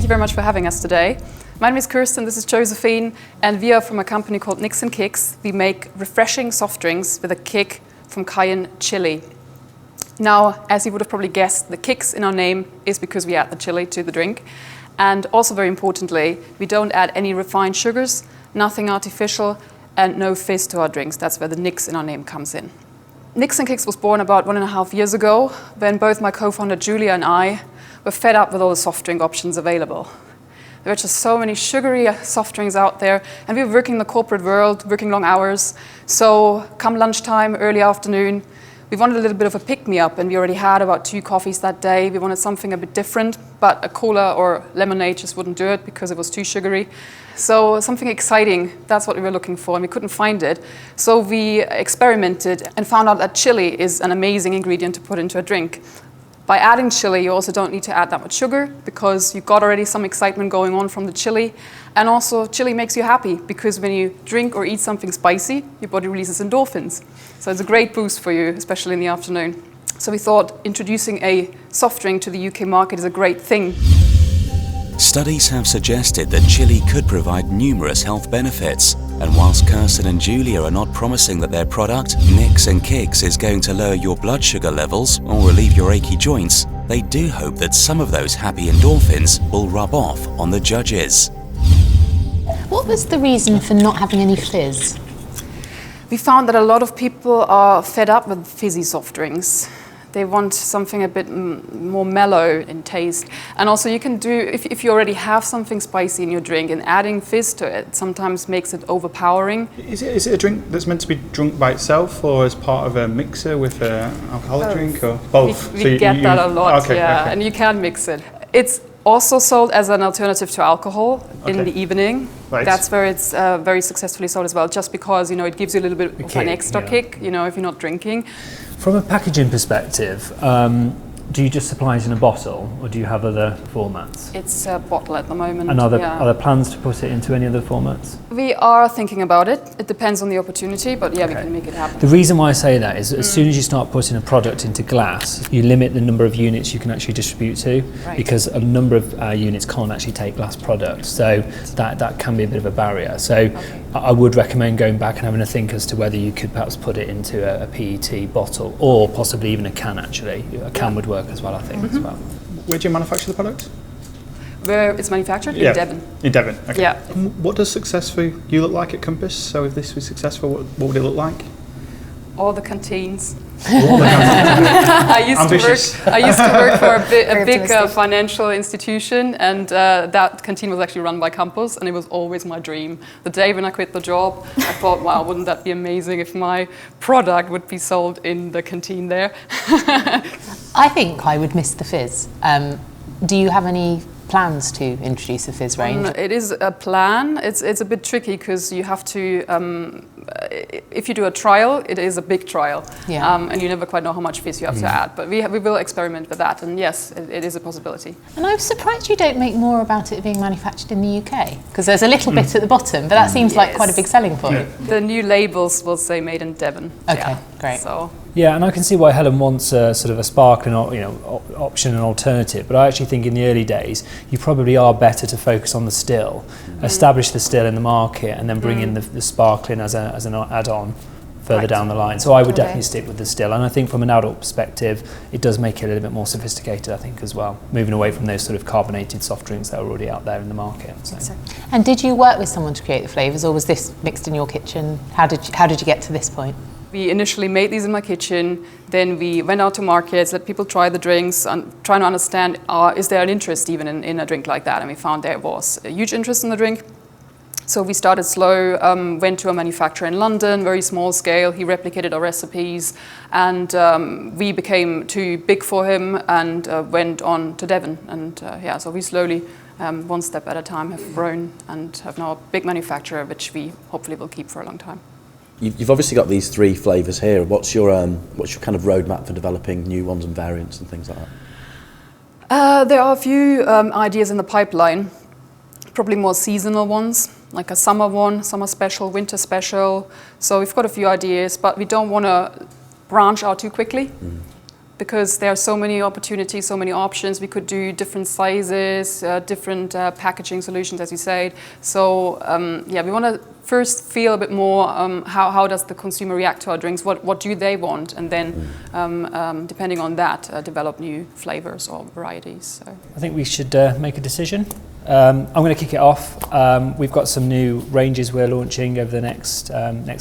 you very much for having us today. My name is Kirsten, this is Josephine, and we are from a company called Nix Kix. We make refreshing soft drinks with a kick from cayenne chili. Now, as you would have probably guessed, the kicks in our name is because we add the chili to the drink. And also very importantly, we don't add any refined sugars, nothing artificial, and no fizz to our drinks. That's where the Nix in our name comes in. Nix Kix was born about 1.5 years ago, when both my co-founder Julia and I were fed up with all the soft drink options available. There were just so many sugary soft drinks out there, and we were working in the corporate world, working long hours. So come lunchtime, early afternoon, we wanted a little bit of a pick-me-up, and we already had about 2 coffees that day. We wanted something a bit different, but a cola or lemonade just wouldn't do it because it was too sugary. So something exciting, that's what we were looking for, and we couldn't find it. So we experimented and found out that chili is an amazing ingredient to put into a drink. By adding chili, you also don't need to add that much sugar because you've got already some excitement going on from the chili. And also, chili makes you happy because when you drink or eat something spicy, your body releases endorphins. So it's a great boost for you, especially in the afternoon. So we thought introducing a soft drink to the UK market is a great thing. Studies have suggested that chili could provide numerous health benefits, and whilst Kirsten and Julia are not promising that their product, Nix Kix, is going to lower your blood sugar levels or relieve your achy joints, they do hope that some of those happy endorphins will rub off on the judges. What was the reason for not having any fizz? We found that a lot of people are fed up with fizzy soft drinks. They want something a bit more mellow in taste. And also you can do, if you already have something spicy in your drink, and adding fizz to it sometimes makes it overpowering. Is it a drink that's meant to be drunk by itself or as part of a mixer with an alcoholic drink, or both? We get that a lot, okay, yeah, okay. And you can mix it. It's also sold as an alternative to alcohol in the evening. Right. That's where it's very successfully sold as well, just because, you know, it gives you a little bit of an extra kick, you know, if you're not drinking. From a packaging perspective, do you just supply it in a bottle, or do you have other formats? It's a bottle at the moment. And are there plans to put it into any other formats? We are thinking about it. It depends on the opportunity, but yeah, we can make it happen. The reason why I say that is as soon as you start putting a product into glass, you limit the number of units you can actually distribute to, because a number of units can't actually take glass products. So that can be a bit of a barrier. So I would recommend going back and having a think as to whether you could perhaps put it into a PET bottle, or possibly even a can actually. A can would work as well, I think, as well. Where do you manufacture the product? Where it's manufactured? In Devon. In Devon, okay. Yeah. What does success for you look like at Compass? So if this was successful, what would it look like? All the canteens. I used to work for a big financial institution, and that canteen was actually run by Campus, and it was always my dream. The day when I quit the job, I thought, wow, wouldn't that be amazing if my product would be sold in the canteen there? I think I would miss the fizz. Do you have any plans to introduce a fizz range? It is a plan. It's a bit tricky because you have to, if you do a trial, it is a big trial, and you never quite know how much fizz you have to add. But we will experiment with that, and yes, it is a possibility. And I'm surprised you don't make more about it being manufactured in the UK, because there's a little bit at the bottom, but that seems like quite a big selling point. The new labels will say made in Devon. Okay, great. So. Yeah, and I can see why Helen wants a sort of a sparkling, option and alternative. But I actually think in the early days, you probably are better to focus on the still, establish the still in the market, and then bring in the sparkling as an add-on further down the line. So I would definitely stick with the still. And I think from an adult perspective, it does make it a little bit more sophisticated, I think, as well. Moving away from those sort of carbonated soft drinks that are already out there in the market. So. And did you work with someone to create the flavours, or was this mixed in your kitchen? How did you get to this point? We initially made these in my kitchen, then we went out to markets, let people try the drinks, and trying to understand, is there an interest even in a drink like that? And we found there was a huge interest in the drink. So we started slow, went to a manufacturer in London, very small scale. He replicated our recipes, and we became too big for him and went on to Devon. And so we slowly, one step at a time, have grown and have now a big manufacturer, which we hopefully will keep for a long time. You've obviously got these 3 flavours here. What's your kind of roadmap for developing new ones and variants and things like that? There are a few ideas in the pipeline, probably more seasonal ones, like a summer one, summer special, winter special. So we've got a few ideas, but we don't want to branch out too quickly. because there are so many opportunities, so many options. We could do different sizes, different packaging solutions, as you said. So yeah, we want to first feel a bit more how does the consumer react to our drinks, what do they want, and then depending on that, develop new flavors or varieties. So. I think we should make a decision. I'm going to kick it off. We've got some new ranges we're launching over the next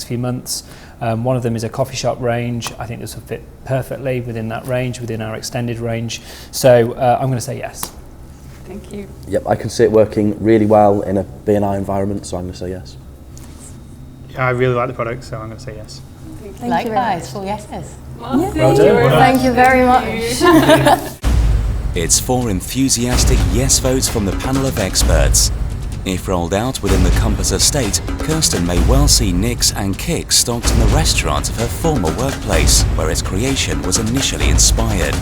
few months. One of them is a coffee shop range. I think this will fit perfectly within that range, within our extended range. So I'm going to say yes. Thank you. Yep, I can see it working really well in a B&I environment, so I'm going to say yes. Yeah, I really like the product, so I'm going to say yes. Likewise, full yeses. Well done. Well done. Thank you very much. It's 4 enthusiastic yes votes from the panel of experts. If rolled out within the Compass estate, Kirsten may well see Nix and Kix stocked in the restaurant of her former workplace, where its creation was initially inspired.